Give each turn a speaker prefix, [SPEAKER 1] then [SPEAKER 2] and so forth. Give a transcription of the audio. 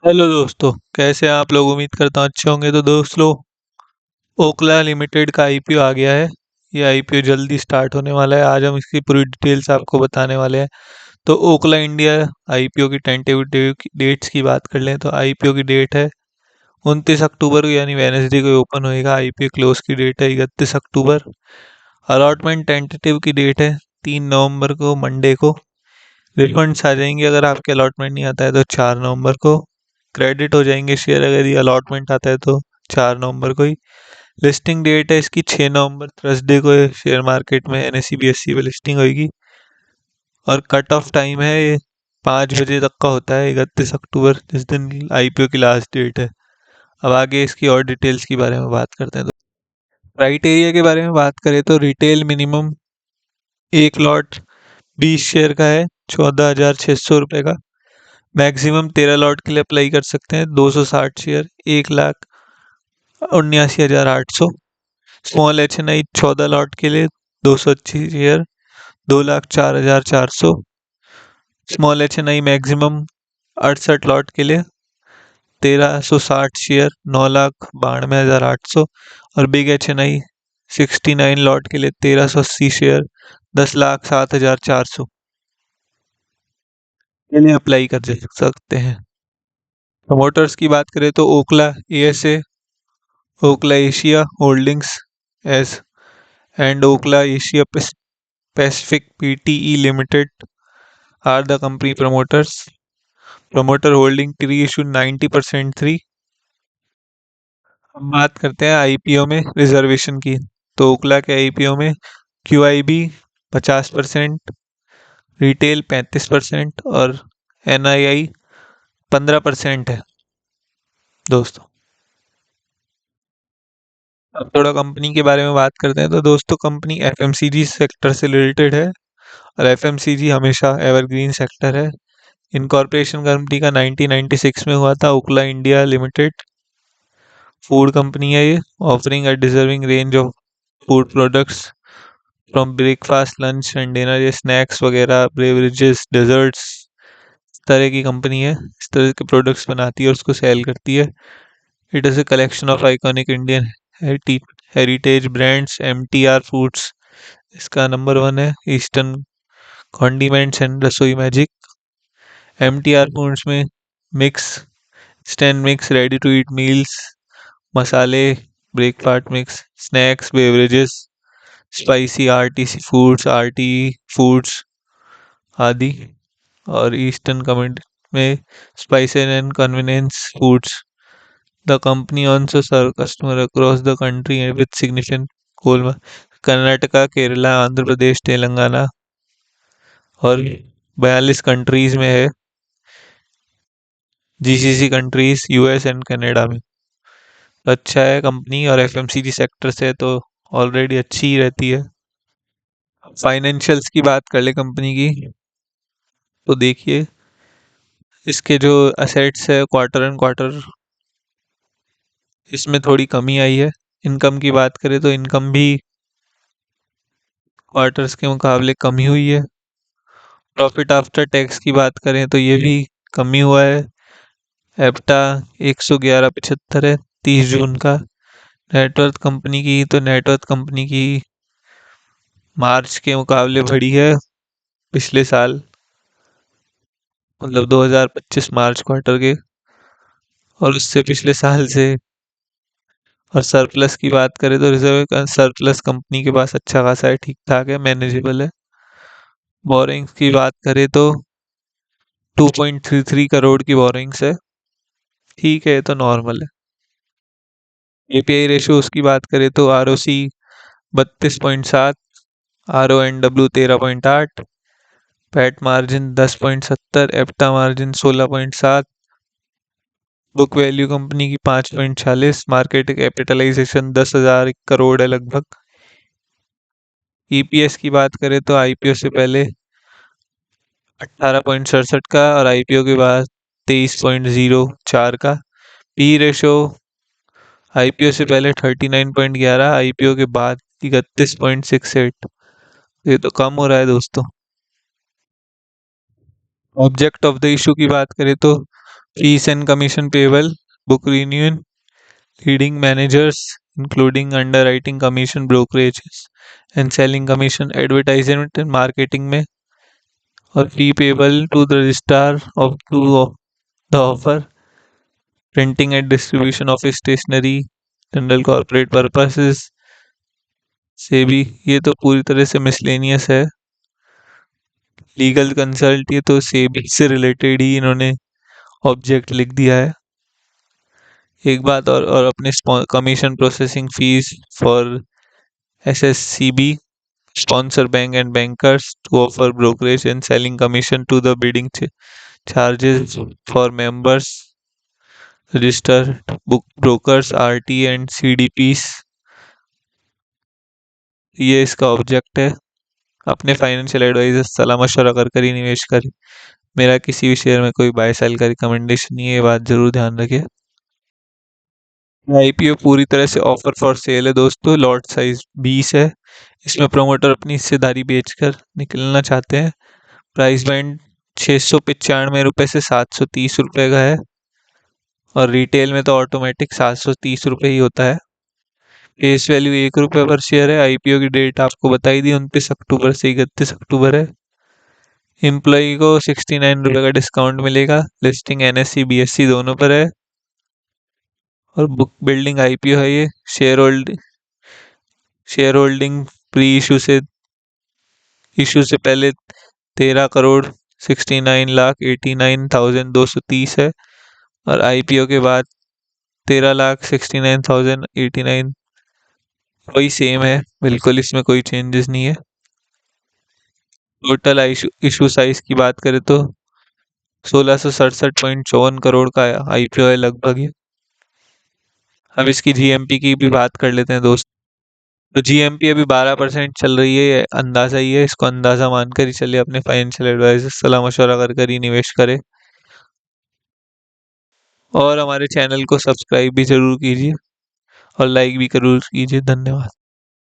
[SPEAKER 1] Hello दोस्तों, कैसे हैं आप लोग। उम्मीद करता हूँ अच्छे होंगे। तो दोस्तों, ओखला लिमिटेड का आईपीओ आ गया है। ये आईपीओ जल्दी स्टार्ट होने वाला है। आज हम इसकी पूरी डिटेल्स आपको बताने वाले हैं। तो ओखला इंडिया आईपीओ की टेंटेटिव डेट्स की बात कर लें तो आईपीओ की डेट है 29 अक्टूबर को, यानी वेनेसडे को ओपन होएगा। आईपीओ क्लोज की डेट है 31 अक्टूबर। अलॉटमेंट टेंटेटिव की डेट है 3 नवंबर को, मंडे को। रिफंड्स आ जाएंगे अगर आपके अलॉटमेंट नहीं आता है तो 4 नवंबर को। क्रेडिट हो जाएंगे शेयर अगर ये अलॉटमेंट आता है तो 4 नवंबर को ही। लिस्टिंग डेट है इसकी 6 नवंबर, थर्सडे को शेयर मार्केट में एनएसई बीएसई पे लिस्टिंग होगी। और कट ऑफ टाइम है ये 5 बजे तक का होता है 31 अक्टूबर, जिस दिन आईपीओ की लास्ट डेट है। अब आगे इसकी और डिटेल्स के बारे में बात करते हैं। तो क्राइटेरिया के बारे में बात करें तो रिटेल मिनिमम एक लॉट 20 शेयर का है, 14,600 रुपये का। मैक्सिमम 13 लॉट के लिए अप्लाई कर सकते हैं, 260 share, 1,79,800। Small H N I 14 lot के लिए 280 share, 2,04,400। Small H N I maximum 68 lot के लिए 1,360 शेयर, 9,92,800। और big H N I 69 lot के लिए 1,380 शेयर, 10,07,400 के लिए अप्लाई कर सकते हैं। प्रमोटर्स की बात करें तो Orkla ASA, Orkla Asia Holdings S and Orkla Asia Pacific PTE Limited are the company promoters. Promoter holding pre issue 90% three. अब बात करते हैं आईपीओ में रिजर्वेशन की। तो ओखला के आईपीओ में क्यूआईबी 50%, रिटेल 35% और एनआईआई 15% है दोस्तों। अब थोड़ा कंपनी के बारे में बात करते हैं। तो दोस्तों, कंपनी एफएमसीजी सेक्टर से रिलेटेड है और एफएमसीजी हमेशा एवरग्रीन सेक्टर है। इनकॉर्पोरेशन कंपनी का 1996 में हुआ था। Okhla India limited food company है ये, offering a deserving range of food products from breakfast, lunch and dinner. ये स्नैक्स वगैरह, बेवरेजेस, डेजर्ट्स, इस तरह की कंपनी है। इस तरह के प्रोडक्ट्स बनाती है और उसको सेल करती है। It is a collection of iconic Indian heritage brands. MTR foods इसका नंबर 1 है। Eastern condiments and Rasoi magic. MTR foods में mix, stand mix, ready to eat meals, मसाले, breakfast mix, snacks, beverages, spicy RTC foods, RT foods आदि। और Eastern community में spice and convenience foods. The company also serve customer across the country with significant coal Karnataka, Kerala, Andhra Pradesh, Telangana और 42 countries में है। GCC countries, US and Canada में। अच्छा है company और एफएमसीजी सेक्टर से तो ऑलरेडी अच्छी ही रहती है। फाइनेंशियल्स की बात कर ले कंपनी की तो देखिए, इसके जो असेट्स है क्वार्टर एंड क्वार्टर इसमें थोड़ी कमी आई है। इनकम की बात करें तो इनकम भी क्वार्टर्स के मुकाबले कमी हुई है। प्रॉफिट आफ्टर टैक्स की बात करें तो ये भी कमी हुआ है। एप्टा 111.75 है 30 जून का। नेटवर्थ कंपनी की तो नेटवर्थ कंपनी की मार्च के मुकाबले बढ़ी है पिछले साल, मतलब 2025 मार्च क्वार्टर के, और उससे पिछले साल से। और सरप्लस की बात करें तो रिजर्व का सरप्लस कंपनी के पास अच्छा खासा है, ठीक ठाक है, मैनेजेबल है। बोरिंग्स की बात करें तो 2.33 करोड़ की बोरिंग्स है, ठीक है, ये तो नॉर्मल है। एपीआई रेशियो उसकी बात करें तो R O C 32.7, R O N W 13.8, PAT margin 10.70, EBITDA margin 16.7, book value company की 5.46, मार्केट कैपिटलाइजेशन 10,000 करोड़ है लगभग। ईपीएस की बात करें तो आईपीओ से पहले 18.67 का और आईपीओ के बाद 23.04 का। पी रेशो आईपीओ से पहले 39.11, आईपीओ के बाद 31.68। ये तो कम हो रहा है दोस्तों। ऑब्जेक्ट ऑफ द इशू की बात करें तो fees and commission payable, book renewal, leading managers including underwriting commission, brokerages and selling commission, advertisement and marketing में, और fee payable to the registrar of to the offer, printing and distribution of stationery, general corporate purposes से भी। ये तो पूरी तरह से miscellaneous है। लीगल कंसल्ट, ये तो सेबी से रिलेटेड ही इन्होंने ऑब्जेक्ट लिख दिया है। एक बात और अपने commission processing fees for SSCB sponsor bank and bankers to offer brokerage and selling commission to the bidding charges for members, registered book brokers, RT and CDPs। ये इसका ऑब्जेक्ट है। अपने फाइनेंशियल एडवाइजर सलाह मशवरा कर कर ही निवेश करें। मेरा किसी भी शेयर में कोई बाय सेल का रिकमेंडेशन नहीं है, ये बात जरूर ध्यान रखिए। आईपीओ पूरी तरह से ऑफर फॉर सेल है दोस्तों। लॉट साइज 20 है। इसमें प्रोमोटर अपनी हिस्सेदारी बेचकर निकलना चाहते हैं। प्राइस बैंड 695 रुपये से 730 रुपये का है, और रिटेल में तो ऑटोमेटिक 730 रुपये ही होता है। फेस वैल्यू 1 रुपये पर शेयर है। आईपीओ की डेट आपको बताई दी, 29 अक्टूबर से 31 अक्टूबर है। एम्प्लॉई को 69 रुपये का डिस्काउंट मिलेगा। लिस्टिंग एनएससी बीएससी दोनों पर है, और बुक बिल्डिंग आईपीओ है ये। शेयर होल्डिंग प्री इशू से पहले 13,69,89,230 है, और आईपीओ के बाद 13,69,089। वही सेम है बिल्कुल, इसमें कोई चेंजेस नहीं है। टोटल इशू साइज की बात करें तो 1667.54 करोड़ का आईपीओ है लगभग ये। अब इसकी जीएमपी की भी बात कर लेते हैं दोस्त। तो जीएमपी अभी 12% चल रही है, ये अंदाजा ही है, इसको अंदाजा मानकर ही चलिए। अपने फाइनेंशियल एडवाइजर सलाह मशवरा कर कर ही निवेश करें, और हमारे चैनल को सब्सक्राइब भी जरूर कीजिए और लाइक भी जरूर कीजिए। धन्यवाद।